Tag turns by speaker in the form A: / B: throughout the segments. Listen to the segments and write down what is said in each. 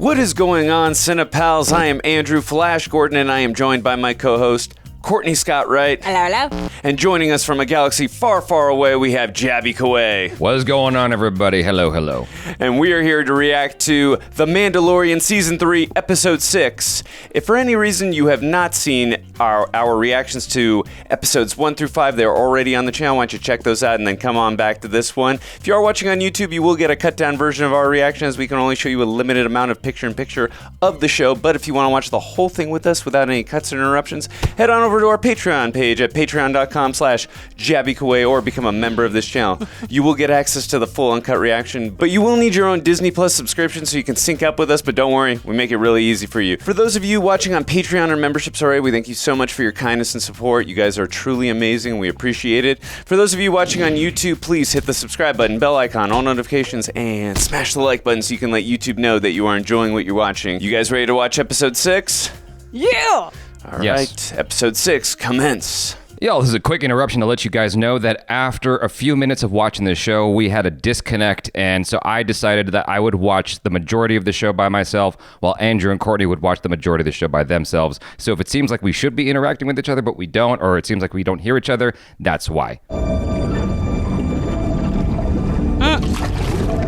A: What is going on, Cinepals? I am Andrew Flash Gordon, and I am joined by my co-host, Courtney Scott Wright.
B: Hello, hello.
A: And joining us from a galaxy far, far away, we have Jabby Kaway.
C: What is going on, everybody? Hello, hello.
A: And we are here to react to The Mandalorian Season 3, Episode 6. If for any reason you have not seen our reactions to Episodes 1 through 5, they're already on the channel. Why don't you check those out and then come on back to this one. If you are watching on YouTube, you will get a cut-down version of our reaction, as we can only show you a limited amount of picture-in-picture of the show. But if you want to watch the whole thing with us without any cuts or interruptions, head on over to our Patreon page at patreon.com/JabbyKaway or become a member of this channel. You will get access to the full uncut reaction, but you will need your own Disney Plus subscription so you can sync up with us, but don't worry, we make it really easy for you. For those of you watching on Patreon or memberships already, we thank you so much for your kindness and support. You guys are truly amazing. We appreciate it. For those of you watching on YouTube, please hit the subscribe button, bell icon, all notifications, and smash the like button so you can let YouTube know that you are enjoying what you're watching. You guys ready to watch Episode 6?
B: Yeah!
A: All right, Episode 6, commence.
C: Yo, this is a quick interruption to let you guys know that after a few minutes of watching the show, we had a disconnect, and so I decided that I would watch the majority of the show by myself, while Andrew and Courtney would watch the majority of the show by themselves. So if it seems like we should be interacting with each other, but we don't, or it seems like we don't hear each other, that's why.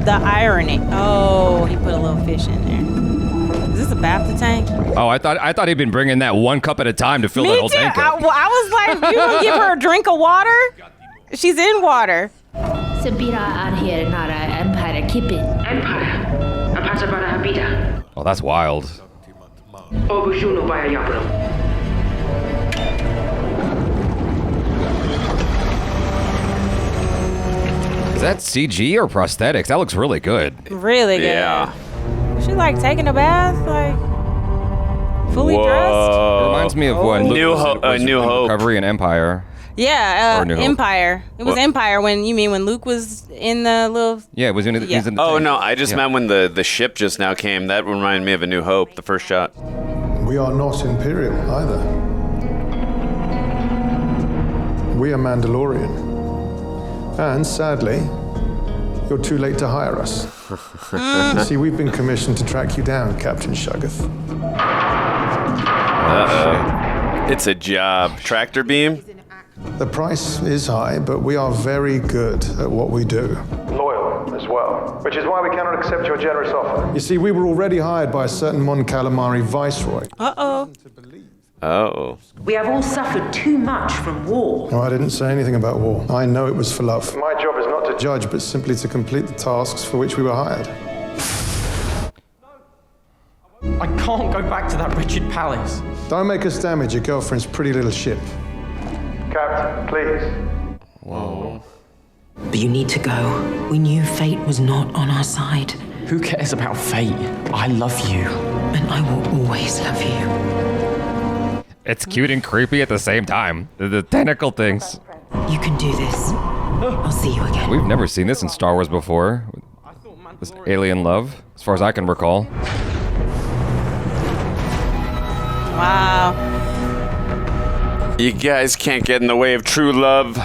B: The irony. Oh, he put a little fish in there. Is this a baptistry tank?
C: Oh, I thought he'd been bringing that one cup at a time to fill that whole tank up.
B: I was like, you gonna give her a drink of water? She's in water.
C: Oh, that's wild. Is that CG or prosthetics? That looks really good.
B: Really good.
A: Yeah.
B: She like taking a bath, like fully dressed.
C: It reminds me of when Luke was
A: New
C: in
A: Hope.
C: Recovery and Empire.
B: Yeah,
C: Or New Hope.
B: Empire. It was Empire when Luke was in the little.
C: Yeah, it was in the.
B: Yeah.
C: He's in the
A: Oh,
C: tank.
A: no, I just meant when the ship just now came. That reminded me of A New Hope, the first shot.
D: We are not Imperial either. We are Mandalorian. And sadly, you're too late to hire us. You see, we've been commissioned to track you down, Captain Shuggoth.
A: Uh-oh. It's a job. Tractor beam?
D: The price is high, but we are very good at what we do. Loyal as well, which is why we cannot accept your generous offer. You see, we were already hired by a certain Mon Calamari viceroy.
B: Uh-oh.
A: Oh.
E: We have all suffered too much from war.
D: No, I didn't say anything about war. I know it was for love. My job is not to judge, but simply to complete the tasks for which we were hired.
F: I can't go back to that wretched palace.
D: Don't make us damage your girlfriend's pretty little ship. Captain, please.
A: Whoa.
E: But you need to go. We knew fate was not on our side.
F: Who cares about fate? I love you.
E: And I will always love you.
C: It's cute and creepy at the same time. The tentacle things.
E: You can do this. I'll see you again.
C: We've never seen this in Star Wars before. This alien love, as far as I can recall.
B: Wow.
A: You guys can't get in the way of true love.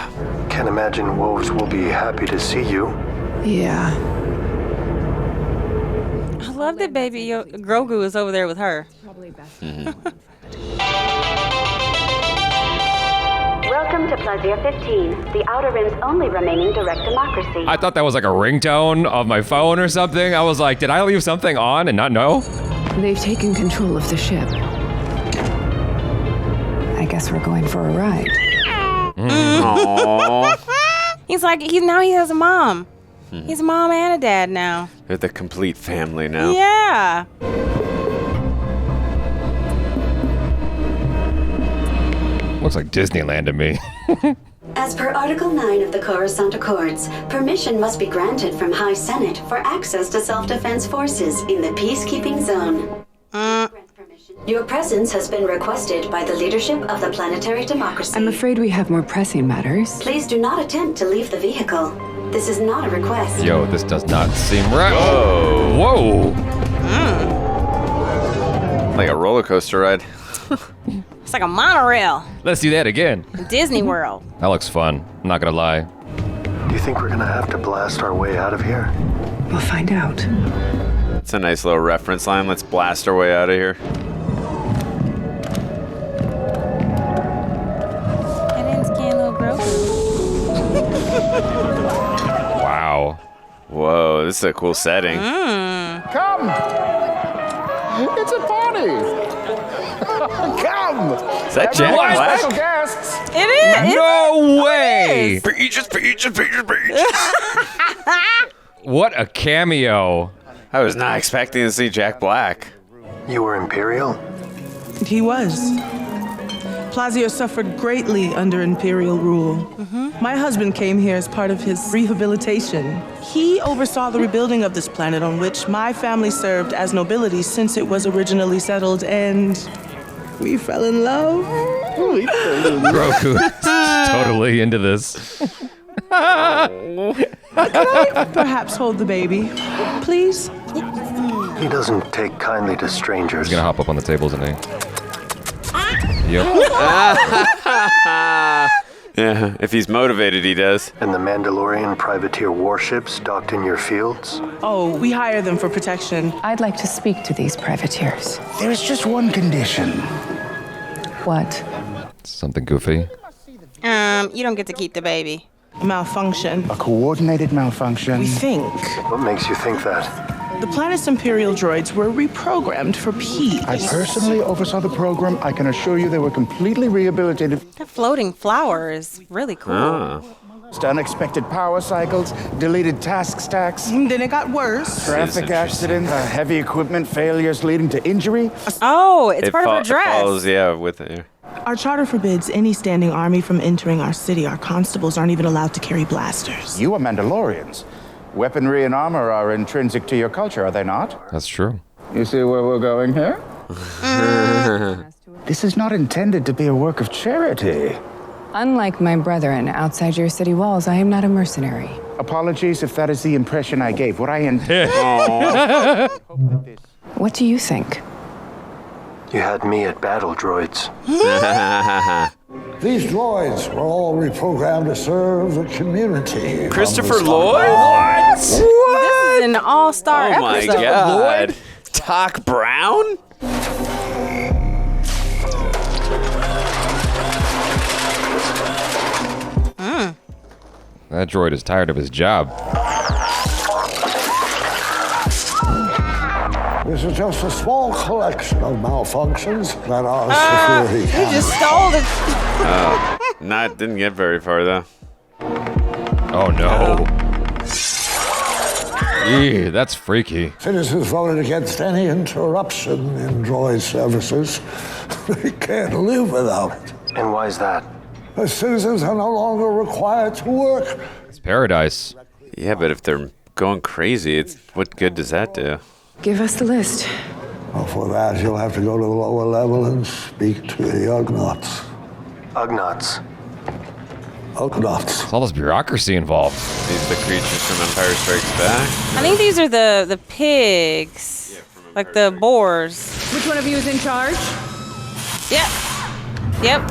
G: Can't imagine wolves will be happy to see you.
H: Yeah.
B: I love that baby Grogu is over there with her.
I: Welcome to Plaisir 15, the Outer Rim's only remaining direct democracy.
C: I thought that was like a ringtone of my phone or something. I was like, did I leave something on and not know?
H: They've taken control of the ship. I guess we're going for a ride.
A: Aww.
B: He's like, now he has a mom. He's a mom and a dad now.
A: They're the complete family now.
B: Yeah.
C: Looks like Disneyland to me.
I: As per Article 9 of the Coruscant Accords, permission must be granted from High Senate for access to self-defense forces in the peacekeeping zone. Your presence has been requested by the leadership of the planetary democracy.
H: I'm afraid we have more pressing matters.
I: Please do not attempt to leave the vehicle. This is not a request.
C: Yo, this does not seem right.
A: Whoa.
C: Whoa.
A: Like a roller coaster ride.
B: It's like a monorail.
C: Let's do that again.
B: Disney World.
C: That looks fun. I'm not gonna lie.
G: Do you think we're gonna have to blast our way out of here?
H: We'll find out.
A: It's a nice little reference line. Let's blast our way out of here.
B: I didn't scan little Grogu.
C: Wow.
A: Whoa, this is a cool setting.
J: Come! It's a party! Come!
A: Is that Jack Black?
J: Special guests!
B: It is.
C: No way!
A: Peaches.
C: What a cameo.
A: I was not expecting to see Jack Black.
G: You were Imperial?
K: He was. Plazio suffered greatly under Imperial rule. My husband came here as part of his rehabilitation. He oversaw the rebuilding of this planet on which my family served as nobility since it was originally settled, and we fell in love.
C: Grogu is totally into this.
K: Could I perhaps hold the baby, please?
G: He doesn't take kindly to strangers.
C: He's gonna hop up on the tables, isn't he? Yep.
A: Yeah, if he's motivated, he does.
G: And the Mandalorian privateer warships docked in your fields?
K: Oh, we hire them for protection.
H: I'd like to speak to these privateers.
J: There is just one condition.
H: What?
C: Something goofy.
B: You don't get to keep the baby.
K: Malfunction.
J: A coordinated malfunction.
K: We think.
G: What makes you think that?
K: The planet's Imperial droids were reprogrammed for peace.
J: I personally oversaw the program. I can assure you they were completely rehabilitated.
B: That floating flower is really cool.
J: Unexpected power cycles, deleted task stacks,
K: Then it got worse.
J: traffic accidents, heavy equipment failures leading to injury.
B: Oh, it's part of her
A: It
B: dress.
A: follows, yeah, with it.
K: Our charter forbids any standing army from entering our city. Our constables aren't even allowed to carry blasters.
J: You are Mandalorians. Weaponry and armor are intrinsic to your culture, are they not?
C: That's true.
J: You see where we're going here? This is not intended to be a work of charity.
H: Unlike my brethren outside your city walls, I am not a mercenary.
J: Apologies if that is the impression I gave. What I intend.
H: What do you think?
G: You had me at battle droids.
D: These droids were all reprogrammed to serve the community.
A: Christopher Lloyd?
B: What? This is an all-star
A: Oh my
B: episode.
A: god. Doc Brown?
C: That droid is tired of his job.
D: This is just a small collection of malfunctions that our security
B: You just stole it.
A: Didn't get very far though.
C: Oh no. Ew, that's freaky.
D: Citizens voted against any interruption in droid services. They can't live without it.
G: And why is that?
D: The citizens are no longer required to work.
C: It's paradise.
A: Yeah, but if they're going crazy, what good does that do?
H: Give us the list.
D: Well, for that, you'll have to go to the lower level and speak to the Ugnaughts.
G: Ugnaughts.
D: Ugnaughts.
C: There's all this bureaucracy involved.
A: These are the creatures from Empire Strikes Back.
B: I think these are the pigs. Like the boars.
H: Which one of you is in charge?
B: Yep.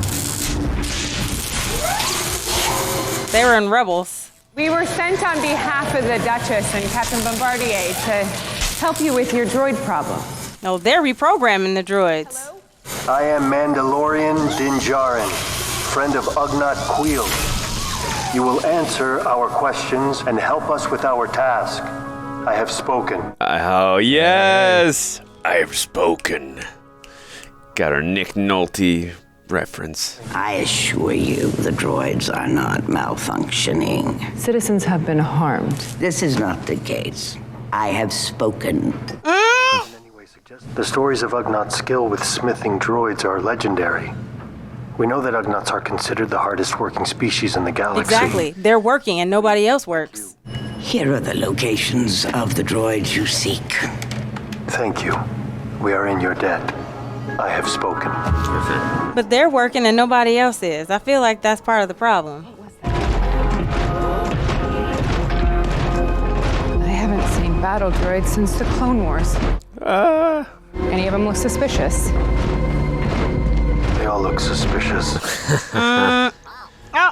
B: They were in Rebels.
L: We were sent on behalf of the Duchess and Captain Bombardier to help you with your droid problem.
B: No, they're reprogramming the droids.
G: I am Mandalorian Din Djarin, friend of Ugnaught Queel. You will answer our questions and help us with our task. I have spoken.
A: Oh, yes! I have spoken. Got our Nick Nolte reference.
E: I assure you, the droids are not malfunctioning.
H: Citizens have been harmed.
E: This is not the case. I have spoken.
G: The stories of Ugnaughts' skill with smithing droids are legendary. We know that Ugnaughts are considered the hardest working species in the galaxy.
B: Exactly. They're working and nobody else works.
E: Here are the locations of the droids you seek.
G: Thank you. We are in your debt. I have spoken.
B: But they're working and nobody else is. I feel like that's part of the problem.
H: I haven't seen battle droids since the Clone Wars. Any of them look suspicious?
G: They all look suspicious.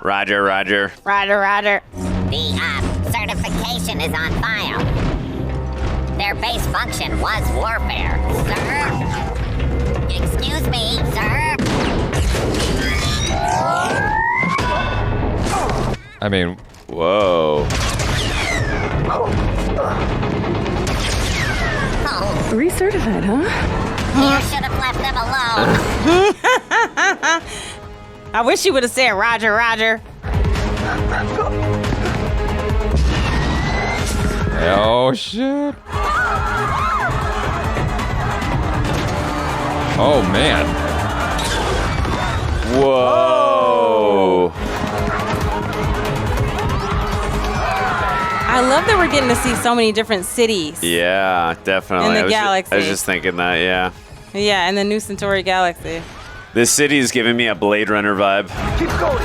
A: Roger.
B: Roger.
M: The certification is on file. There Their base function was warfare, sir. Excuse me, sir.
C: I mean,
A: whoa.
H: Recertified, huh?
M: You should have left them alone.
B: I wish you would have said Roger, Roger.
C: Oh, shit. Oh, man.
A: Whoa.
B: I love that we're getting to see so many different cities.
A: Yeah, definitely.
B: In the galaxy.
A: I was just thinking that, yeah.
B: Yeah, in the New Centauri galaxy.
A: This city is giving me a Blade Runner vibe.
G: Keep going.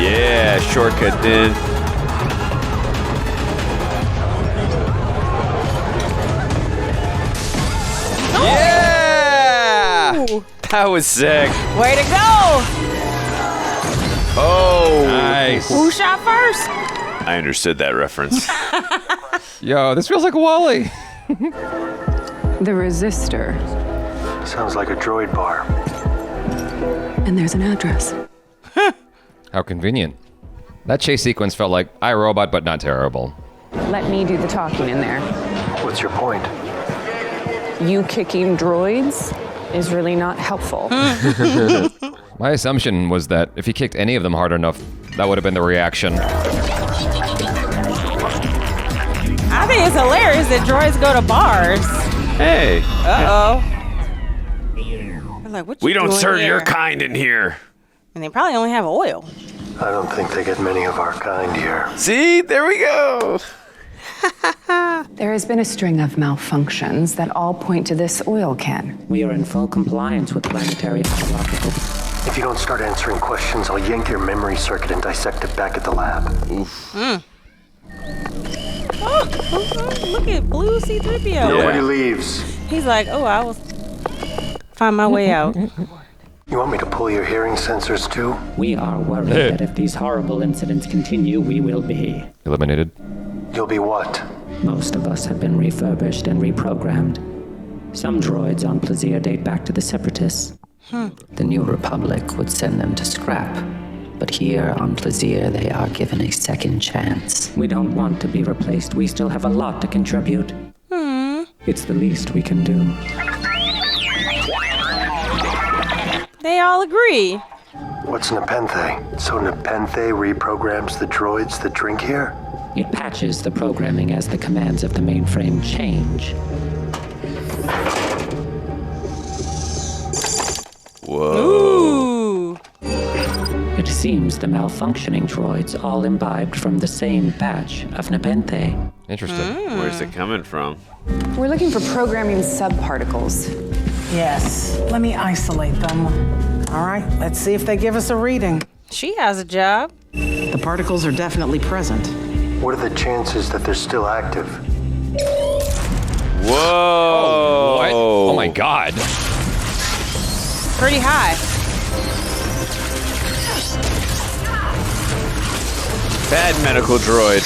A: Yeah, shortcut, Din. Yeah!
B: Ooh.
A: That was sick.
B: Way to go!
A: Oh.
C: Nice.
B: Who shot first?
A: I understood that reference.
C: Yo, this feels like Wally.
H: The resistor.
G: Sounds like a droid bar.
H: And there's an address.
C: How convenient. That chase sequence felt like iRobot, but not terrible.
H: Let me do the talking in there.
G: What's your point?
H: You kicking droids is really not helpful.
C: My assumption was that if he kicked any of them hard enough, that would have been the reaction.
B: I think it's hilarious that droids go to bars.
A: Hey.
B: Uh-oh. They're like, what you
A: We don't
B: doing
A: serve
B: here?
A: your kind in here.
B: And they probably only have oil.
G: I don't think they get many of our kind here.
A: See? There we go.
H: There has been a string of malfunctions that all point to this oil can.
E: We are in full compliance with planetary hierarchical.
G: If you don't start answering questions, I'll yank your memory circuit and dissect it back at the lab.
A: Oof.
B: Oh, look at Blue C-3PO.
G: Nobody leaves.
B: He's like, oh, I will find my way out.
G: You want me to pull your hearing sensors too?
E: We are worried that if these horrible incidents continue, we will be
C: eliminated.
G: You'll be what?
E: Most of us have been refurbished and reprogrammed. Some droids on Plaisir date back to the Separatists. The New Republic would send them to scrap. But here on Plaisir, they are given a second chance. We don't want to be replaced. We still have a lot to contribute. It's the least we can do.
B: They all agree.
G: What's Nepenthe? So Nepenthe reprograms the droids that drink here?
E: It patches the programming as the commands of the mainframe change.
A: Whoa.
B: Ooh.
E: It seems the malfunctioning droids all imbibed from the same batch of Nepenthe.
C: Interesting.
A: Where's it coming from?
H: We're looking for programming subparticles.
N: Yes, let me isolate them. All right, let's see if they give us a reading.
B: She has a job.
N: The particles are definitely present.
G: What are the chances that they're still active?
A: Whoa.
C: What? Oh my god.
B: Pretty high.
A: Bad medical droid.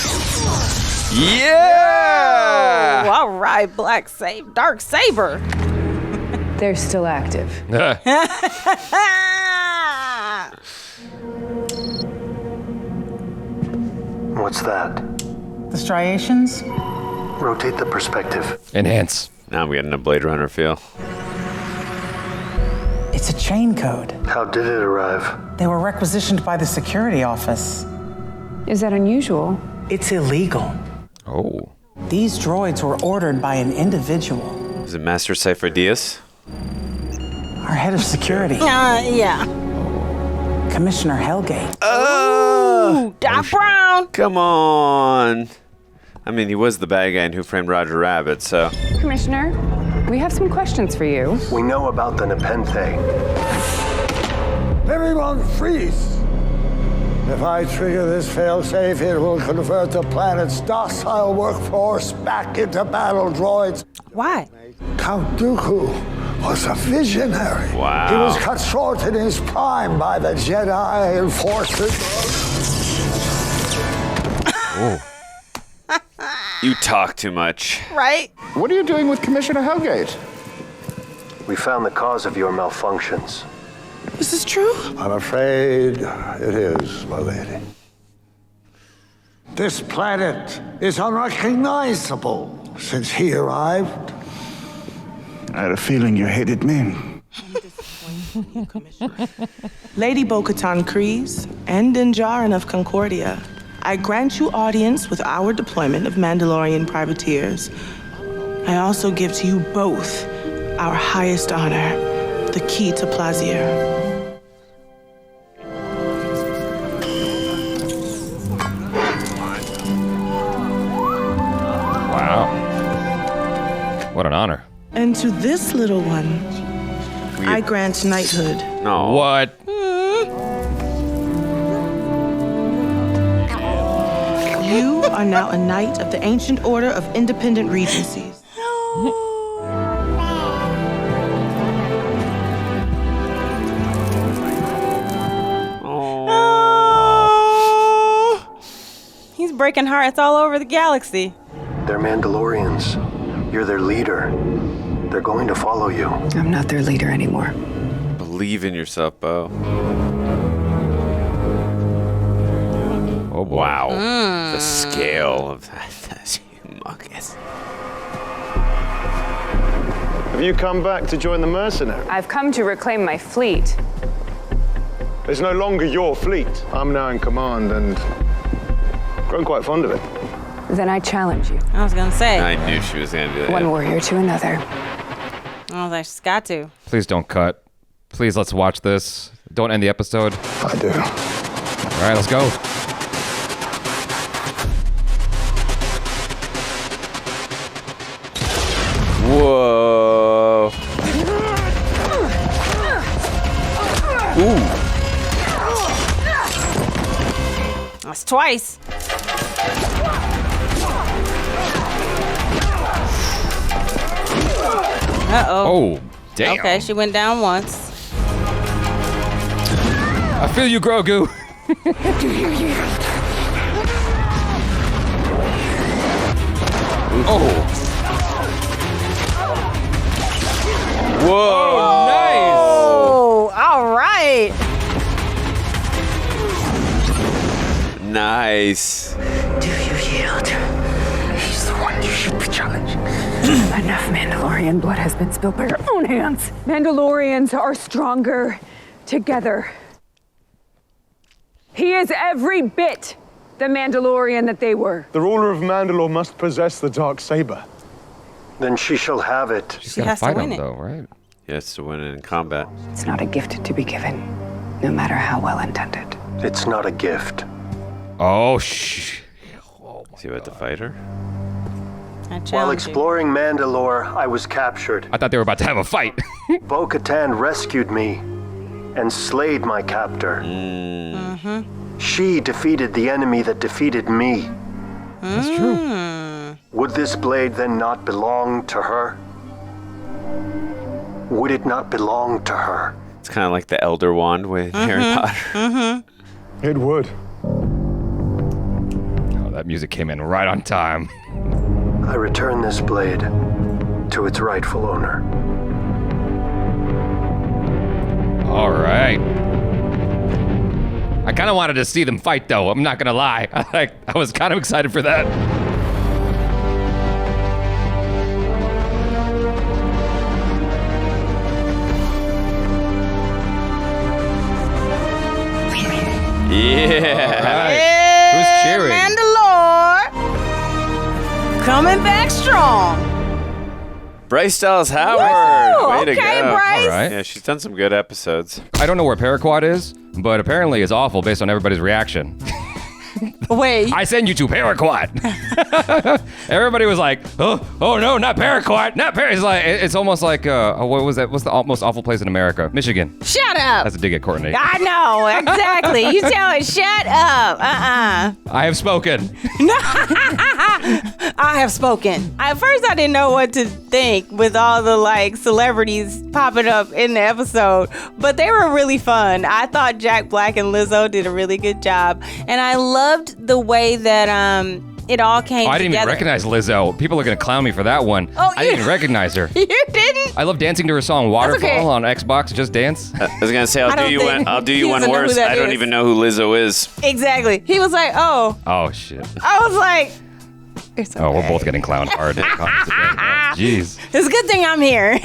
A: Yeah!
B: Oh, all right, Darksaber.
H: They're still active.
G: What's that?
N: The striations?
G: Rotate the perspective.
C: Enhance.
A: Now I'm getting a Blade Runner feel.
N: It's a chain code.
G: How did it arrive?
N: They were requisitioned by the security office.
H: Is that unusual?
N: It's illegal.
C: Oh.
N: These droids were ordered by an individual.
A: Is it Master Cypher Diaz?
N: Our head of security.
B: Yeah.
N: Commissioner Hellgate.
B: Ooh, Doc Brown.
A: Come on. I mean, he was the bad guy in Who Framed Roger Rabbit, so.
H: Commissioner, we have some questions for you.
G: We know about the Nepenthe.
O: Everyone freeze! If I trigger this failsafe, it will convert the planet's docile workforce back into battle droids.
B: Why?
O: Count Dooku was a visionary.
A: Wow.
O: He was cut short in his prime by the Jedi forces.
A: You talk too much.
B: Right?
J: What are you doing with Commissioner Hellgate?
G: We found the cause of your malfunctions.
K: Is this true?
O: I'm afraid it is, my lady. This planet is unrecognizable since he arrived.
J: I had a feeling you hated me.
K: Lady Bo-Katan Kryze and Din Djarin of Concordia, I grant you audience with our deployment of Mandalorian privateers. I also give to you both our highest honor, the key to Plazier.
C: Wow. What an honor.
K: And to this little one, I grant knighthood.
A: No.
C: What?
K: You are now a knight of the Ancient Order of Independent Regencies.
B: He's breaking hearts all over the galaxy.
G: They're Mandalorians. You're their leader. They're going to follow you.
E: I'm not their leader anymore.
A: Believe in yourself, Bo.
C: Oh, boy.
A: Wow. The scale of that. That's humongous.
D: Have you come back to join the mercenaries?
L: I've come to reclaim my fleet.
D: It's no longer your fleet. I'm now in command and grown quite fond of it.
L: Then I challenge you.
B: I was gonna say.
A: I knew she was going to do that.
L: One warrior to another.
B: I was like, she's got to.
C: Please don't cut. Please, let's watch this. Don't end the episode.
D: I do.
C: All right, let's go.
A: Whoa. Ooh.
B: That's twice. Uh-oh.
C: Oh, damn.
B: Okay, she went down once.
C: I feel you, Grogu.
A: Oh. Whoa.
C: Oh, nice.
B: Oh, all right.
A: Nice.
E: Do you yield? He's the one you should be challenging. Enough Mandalorian blood has been spilled by your own hands.
L: Mandalorians are stronger together. He is every bit the Mandalorian that they were.
D: The ruler of Mandalore must possess the Darksaber.
G: Then she shall have it.
C: She's
B: She
C: gotta
B: has to
C: fight
B: win
C: him,
B: it.
C: though, right?
A: He has to win it in combat.
E: It's not a gift to be given, no matter how well intended.
G: It's not a gift.
C: Oh, shh.
A: Is he about to fight her?
B: I challenge
G: While
B: you.
G: exploring Mandalore, I was captured.
C: I thought they were about to have a fight.
G: Bo-Katan rescued me and slayed my captor. She defeated the enemy that defeated me.
C: That's true.
G: Would this blade then not belong to her? Would it not belong to her?
A: It's kind of like the Elder Wand with Harry Potter.
D: It would.
C: Oh, that music came in right on time.
G: I return this blade to its rightful owner.
C: All right. I kind of wanted to see them fight, though. I'm not gonna lie. I was kind of excited for that.
A: Yeah.
C: All right.
B: Yeah,
C: Who's cheering?
B: Mandalore coming back strong.
A: Bryce Dallas Howard.
B: Woo!
A: Way to
B: Okay,
A: go.
B: Bryce.
C: All right.
A: Yeah, she's done some good episodes.
C: I don't know where Paraquat is, but apparently it's awful based on everybody's reaction.
B: Wait.
C: I send you to Paraquat. Everybody was like, oh no, not Paraquat, not Paraquat. It's like, it's almost like, what was that? What's the most awful place in America? Michigan.
B: Shut up.
C: That's a dig at Courtney.
B: I know, exactly. You tell it, shut up.
C: I have spoken.
B: I have spoken. At first, I didn't know what to think with all the like celebrities popping up in the episode, but they were really fun. I thought Jack Black and Lizzo did a really good job, and I loved the way that it all came
C: I didn't even
B: together.
C: recognize Lizzo. People are going to clown me for that one.
B: Oh,
C: I didn't even recognize her.
B: You didn't?
C: I love dancing to her song Waterfall
B: okay.
C: on Xbox. Just dance.
A: I was gonna say I'll do you one worse. I don't even know who Lizzo is.
B: Exactly. He was like, oh.
C: Oh shit.
B: I was like, it's okay.
C: Oh, we're both getting clowned hard. Jeez.
B: It's a good thing I'm here.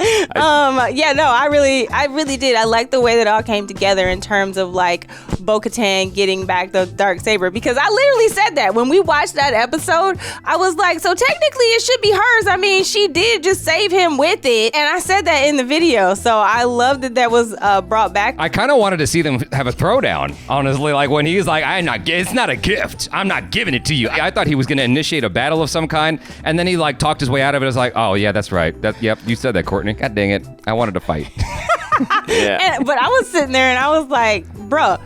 B: I really did. I like the way that all came together in terms of like Bo-Katan getting back the Darksaber, because I literally said that when we watched that episode. I was like, so technically it should be hers. I mean, she did just save him with it, and I said that in the video. So I love that was brought back.
C: I kind of wanted to see them have a throwdown, honestly. Like when he's like, it's not a gift. I'm not giving it to you. I thought he was going to initiate a battle of some kind, and then he like talked his way out of it. I was like, oh yeah, that's right. Yep, you said that, Courtney. God dang it. I wanted to fight.
A: Yeah.
B: But I was sitting there and I was like, bro,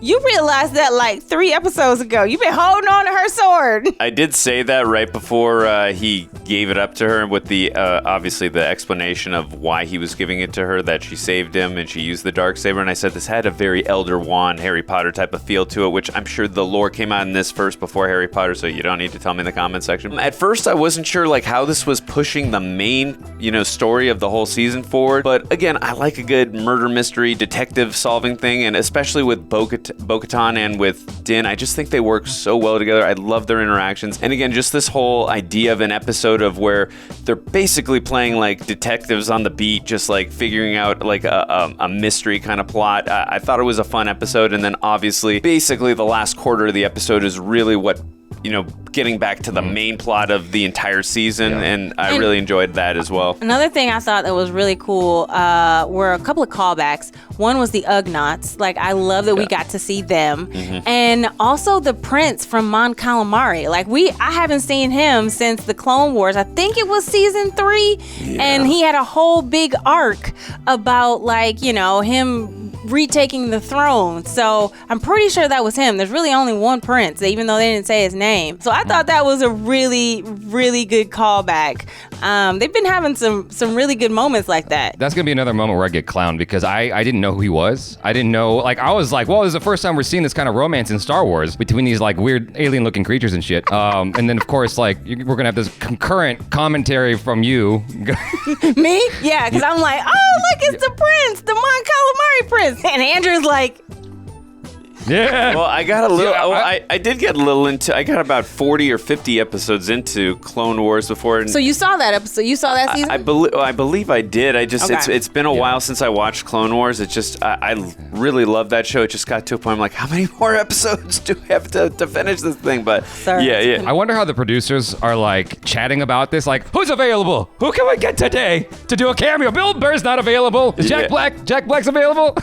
B: you realized that like 3 episodes ago. You've been holding on to her sword.
A: I did say that right before he gave it up to her with the obviously the explanation of why he was giving it to her, that she saved him and she used the Darksaber. And I said this had a very Elder Wand, Harry Potter type of feel to it, which I'm sure the lore came out in this first before Harry Potter, so you don't need to tell me in the comment section. At first, I wasn't sure like how this was pushing the main, story of the whole season forward. But again, I like a good murder mystery detective solving thing, and especially with Bo-Katan and with Din, I just think they work so well together. I love their interactions. And again, just this whole idea of an episode of where they're basically playing like detectives on the beat, just like figuring out like a mystery kind of plot. I thought it was a fun episode. And then obviously, basically the last quarter of the episode is really what, getting back to the main plot of the entire season. Yeah. And I really enjoyed that as well.
B: Another thing I thought that was really cool were a couple of callbacks. One was the Ugnaughts. Like, I love that we got to see them. Mm-hmm. And also the Prince from Mon Calamari. Like, I haven't seen him since the Clone Wars. I think it was season 3. Yeah. And he had a whole big arc about, like, him retaking the throne. So I'm pretty sure that was him. There's really only one prince, even though they didn't say his name. So I thought that was a really, really good callback. They've been having some really good moments like that.
C: That's gonna be another moment where I get clowned, because I didn't know who he was. I didn't know, like, I was like, well, this is the first time we're seeing this kind of romance in Star Wars between these like weird alien looking creatures and shit. And then of course, like, we're gonna have this concurrent commentary from you.
B: Me? Yeah, because I'm like, oh, look, it's the prince, the Mon Calamari prince. And Andrew's like,
C: yeah.
A: Well, I got a little. I did get a little into. I got about 40 or 50 episodes into Clone Wars before.
B: So you saw that episode? You saw that season?
A: I believe I did. I just it's been a while since I watched Clone Wars. It just I really love that show. It just got to a point. I'm like, how many more episodes do we have to finish this thing? But yeah.
C: I wonder how the producers are like chatting about this. Like, who's available? Who can we get today to do a cameo? Bill Burr's not available. Is Jack Black's available?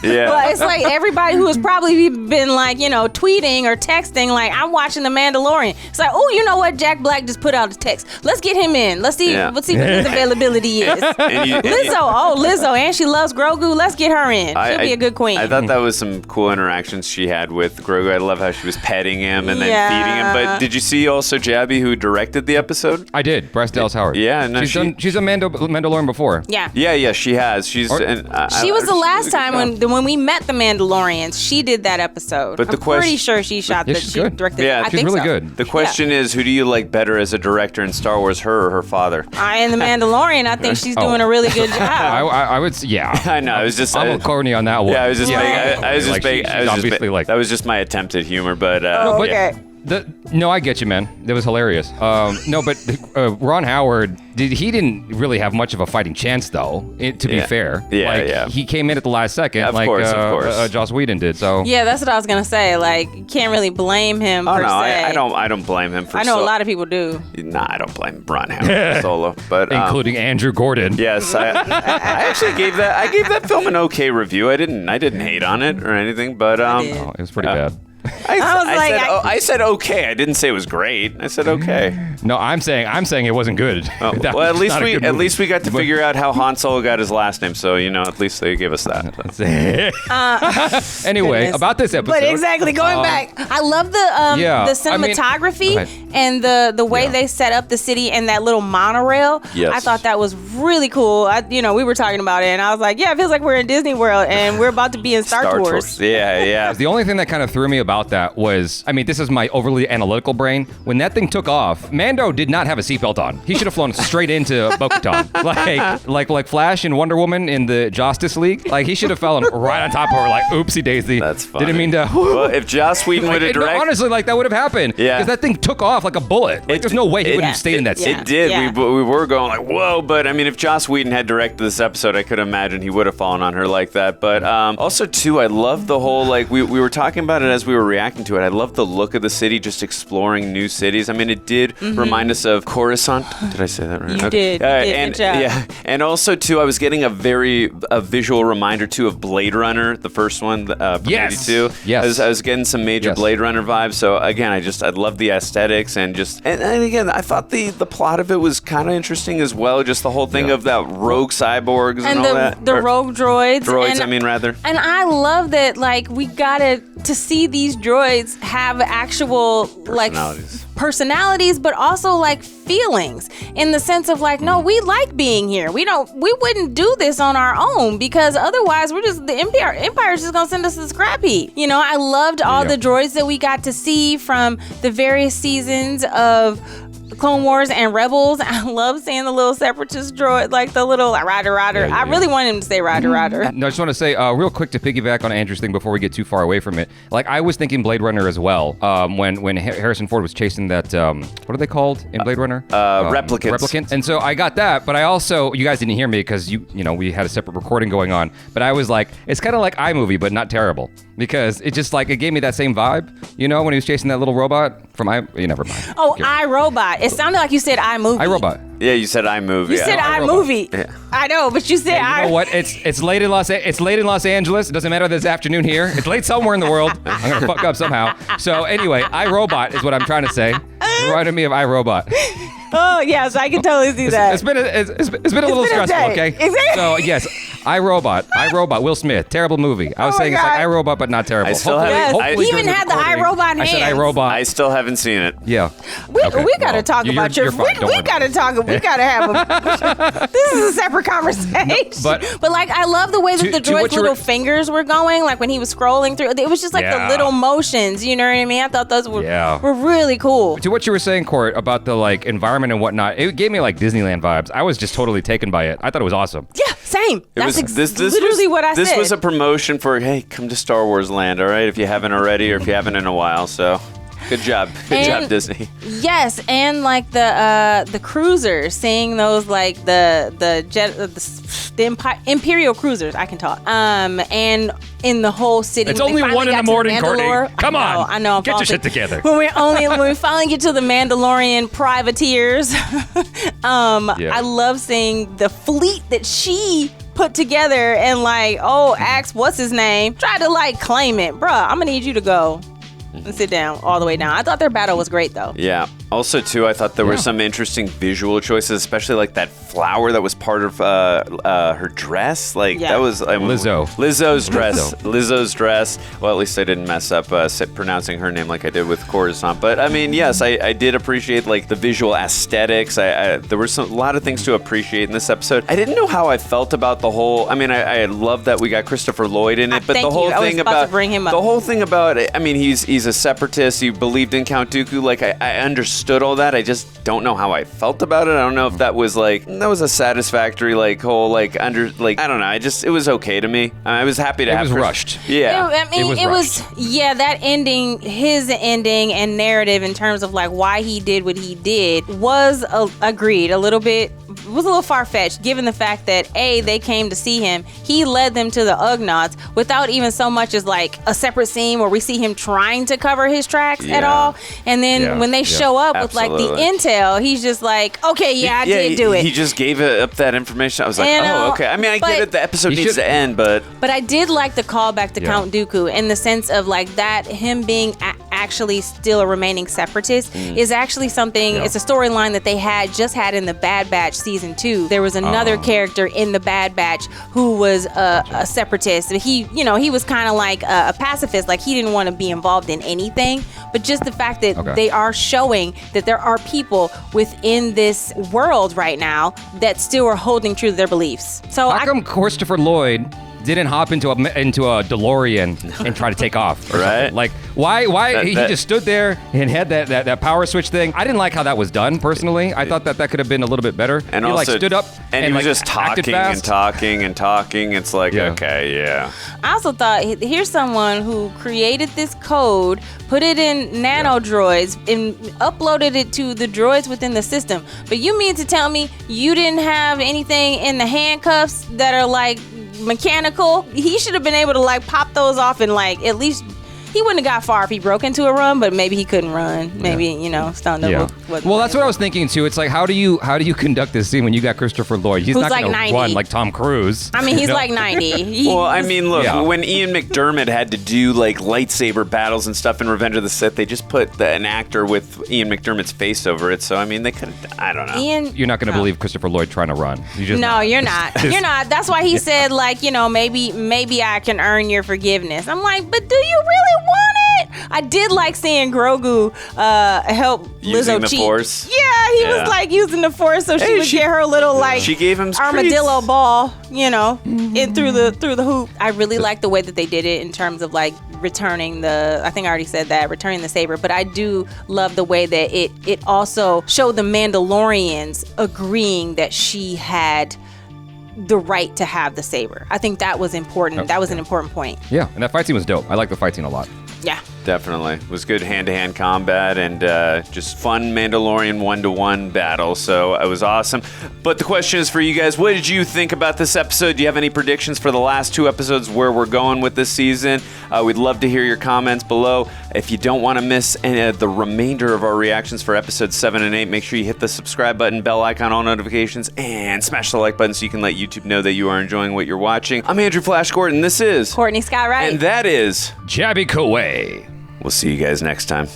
A: Yeah.
B: Well, it's like everybody who has probably been like, tweeting or texting, like, I'm watching The Mandalorian. It's like, oh, you know what? Jack Black just put out a text. Let's get him in. Let's see what his availability is. Lizzo, and she loves Grogu. Let's get her in. She'll be a good queen.
A: I thought that was some cool interactions she had with Grogu. I love how she was petting him and then feeding him. But did you see also Jabby, who directed the episode?
C: I did. Bryce Dallas Howard.
A: Yeah, no,
C: she's a Mandalorian before.
B: Yeah,
A: she has. She was
B: the last time when we met the Mandalorians. She did that episode.
A: But
B: I'm pretty sure she shot that. She directed.
A: Yeah,
B: I
C: she's
B: think
C: really
B: so.
C: good.
A: The question is, who do you like better as a director in Star Wars, her or her father?
B: In The Mandalorian, I think she's doing a really good job.
C: I would, yeah.
A: I know. I was just.
C: I'm with Courtney on that one.
A: Yeah, I was just.
C: That
A: was just my attempt at humor, but.
B: Okay.
C: No, I get you, man. That was hilarious. No, but Ron Howard, he didn't really have much of a fighting chance, though, to be fair. He came in at the last second,
A: of course.
C: Joss Whedon did, so.
B: Yeah, that's what I was going to say. Like, you can't really blame him per se.
A: I don't blame him for
B: I know a lot of people do.
A: Nah, I don't blame Ron Howard for Solo. But,
C: including Andrew Gordon.
A: Yes, I actually gave that film an okay review. I didn't hate on it or anything, but
C: it was pretty bad.
A: I said okay. I didn't say it was great. I said okay.
C: No, I'm saying it wasn't good.
A: Well, at least we got to figure out how Han Solo got his last name. So at least they gave us that.
C: Anyway, about this episode.
B: But exactly, going back, I love the cinematography and the way they set up the city and that little monorail.
A: Yes.
B: I thought that was really cool. We were talking about it, and I was like, yeah, it feels like we're in Disney World and we're about to be in Star Tours.
A: Yeah.
C: The only thing that kind of threw me about about that was, I mean, this is my overly analytical brain. When that thing took off, Mando did not have a seatbelt on. He should have flown straight into Bo-Katan. like Flash and Wonder Woman in the Justice League. Like, he should have fallen right on top of her, like, oopsie daisy.
A: That's funny.
C: Didn't mean to.
A: Well, if Joss Whedon would have directed...
C: Honestly, like, that would have happened.
A: Yeah.
C: Because that thing took off like a bullet. Like, there's no way he would have stayed in that seat.
A: It did. Yeah. We were going like, whoa. But, I mean, if Joss Whedon had directed this episode, I could imagine he would have fallen on her like that. But also, too, I love the whole, like, we were talking about it as we were reacting to it. I love the look of the city, just exploring new cities. I mean, it did remind us of Coruscant. Did I say that right?
B: You did.
A: Good job. Yeah. And also, too, I was getting a visual reminder, too, of Blade Runner, the first one from 82.
C: Yes.
A: I was getting some major Blade Runner vibes. So, again, I love the aesthetics and just... And again, I thought the plot of it was kind of interesting as well. Just the whole thing of that rogue cyborgs and all that.
B: The rogue droids.
A: And
B: I love that, like, we got to see these droids have actual, like, personalities, but also, like, feelings in the sense of, like, no, we like being here. We wouldn't do this on our own because otherwise the Empire's just gonna send us to scrap heap. You know, I loved all the droids that we got to see from the various seasons of Clone Wars and Rebels. I love seeing the little separatist droid, like the little Rider.
C: Yeah.
B: I really wanted him to say Rider.
C: No, I just want to say real quick to piggyback on Andrew's thing before we get too far away from it. Like, I was thinking Blade Runner as well. When Harrison Ford was chasing that, what are they called in Blade Runner? Replicants. And so I got that, but I also, you guys didn't hear me because you know we had a separate recording going on. But I was like, it's kind of like iMovie, but not terrible because it just like it gave me that same vibe. You know, when he was chasing that little robot from never mind.
B: Oh, iRobot. It sounded like you said iMovie.
C: iRobot.
A: Yeah, you said iMovie.
B: You said iMovie. Yeah. I know, but you said
C: You know what? It's late in Los Angeles. It doesn't matter that it's afternoon here. It's late somewhere in the world. I'm gonna fuck up somehow. So anyway, iRobot is what I'm trying to say. It reminded me of iRobot.
B: Oh yes, I can totally see that.
C: It's been a little stressful. Okay. So yes, iRobot. Will Smith. Terrible movie. I was saying it's like iRobot, but not terrible.
B: We even had the iRobot hands.
C: I said iRobot.
A: I still haven't seen it.
C: Yeah.
B: We got to talk about your. We got to talk. We got to have a. This is a separate conversation. But like, I love the way that the droid's little fingers were going. Like when he was scrolling through, it was just like the little motions. You know what I mean? I thought those were really cool.
C: To what you were saying, Court, about the like environment and whatnot, it gave me like Disneyland vibes. I was just totally taken by it. I thought it was awesome.
B: Yeah, same. That's
A: literally
B: what I said.
A: This was a promotion for, hey, come to Star Wars Land, all right? If you haven't already or if you haven't in a while. So good job. Good job, Disney.
B: Yes, and like the cruisers, seeing those like the Imperial cruisers, I can talk. And in the whole city.
C: It's only 1 in the morning, Courtney. Come on.
B: I know.
C: Get your shit together.
B: When we finally get to the Mandalorian privateers, I love seeing the fleet that she put together and like, asked what's his name, tried to like claim it. Bruh, I'm gonna need you to go and sit down all the way down. I thought their battle was great though.
A: Yeah. Also, too, I thought there were some interesting visual choices, especially like that flower that was part of her dress. Like that was Lizzo's dress. Lizzo's dress. Well, at least I didn't mess up pronouncing her name like I did with Coruscant. But I mean, yes, I did appreciate like the visual aesthetics. There were a lot of things to appreciate in this episode. I didn't know how I felt about the whole. I mean, I love that we got Christopher Lloyd in it, but the whole thing about I mean, he's a separatist. He believed in Count Dooku. Like I understood all that. I just don't know how I felt about it. I don't know if that was a satisfactory like whole like I don't know. It was okay to me. I was happy to have.
C: It was rushed.
A: Yeah.
B: I mean, it was that ending, his ending and narrative in terms of like why he did what he did was agreed a little bit. Was a little far-fetched given the fact that they came to see him. He led them to the Ugnaughts without even so much as like a separate scene where we see him trying to cover his tracks at all. And then when they show up with like the intel, he's just like, okay, I did do it.
A: He just gave up that information. I was like, okay. I mean, I get it. The episode needs to end, but
B: I did like the callback to Count Dooku in the sense of like that him being actually still a remaining separatist is actually something. It's a storyline that they just had in the Bad Batch season 2. There was another character in the Bad Batch who was a separatist. He was kind of like a pacifist. Like he didn't want to be involved in anything. But just the fact that they are showing that there are people within this world right now that still are holding true to their beliefs. So
C: how come Christopher Lloyd didn't hop into a DeLorean and try to take off.
A: Right?
C: Like, why he just stood there and had that power switch thing. I didn't like how that was done, personally. I thought that could have been a little bit better.
A: And
C: he
A: also,
C: stood up
A: and he was just
C: acted
A: talking
C: fast.
A: and talking and talking. It's like, okay, yeah.
B: I also thought, here's someone who created this code, put it in nano droids, and uploaded it to the droids within the system. But you mean to tell me you didn't have anything in the handcuffs that are like mechanical? He should have been able to like pop those off and like at least. He wouldn't have got far if he broke into a run, but maybe he couldn't run. Maybe, stunned up.
C: Well, that's what I was thinking too. It's like, how do you conduct this scene when you got Christopher Lloyd? He's
B: Who's
C: not
B: like
C: going to
B: 90.
C: run like Tom Cruise.
B: I mean, he's like 90.
A: Well, I mean, look, when Ian McDiarmid had to do like lightsaber battles and stuff in Revenge of the Sith, they just put an actor with Ian McDermott's face over it. So, I mean, they could have, I don't know.
C: You're not going to believe Christopher Lloyd trying to run. You're not.
B: You're not. You're not. That's why he said, like, maybe I can earn your forgiveness. I'm like, but do you really want it? I did like seeing Grogu help
A: using
B: Lizzo
A: the
B: cheat.
A: Force.
B: Yeah, he was like using the Force so she would get her little like
A: she gave him
B: armadillo ball, in through the hoop. I really like the way that they did it in terms of like returning I think I already said that, returning the saber, but I do love the way that it also showed the Mandalorians agreeing that she had the right to have the saber. I think that was important. That was an important point.
C: Yeah, and that fight scene was dope. I like the fight scene a lot.
B: Yeah.
A: Definitely. It was good hand-to-hand combat and just fun Mandalorian one-to-one battle. So it was awesome. But the question is for you guys, what did you think about this episode? Do you have any predictions for the last 2 episodes where we're going with this season? We'd love to hear your comments below. If you don't want to miss the remainder of our reactions for episodes 7 and 8, make sure you hit the subscribe button, bell icon, all notifications, and smash the like button so you can let YouTube know that you are enjoying what you're watching. I'm Andrew Flash Gordon. This is
B: Courtney Scott Wright.
A: And that is
C: Jabby Koway.
A: We'll see you guys next time.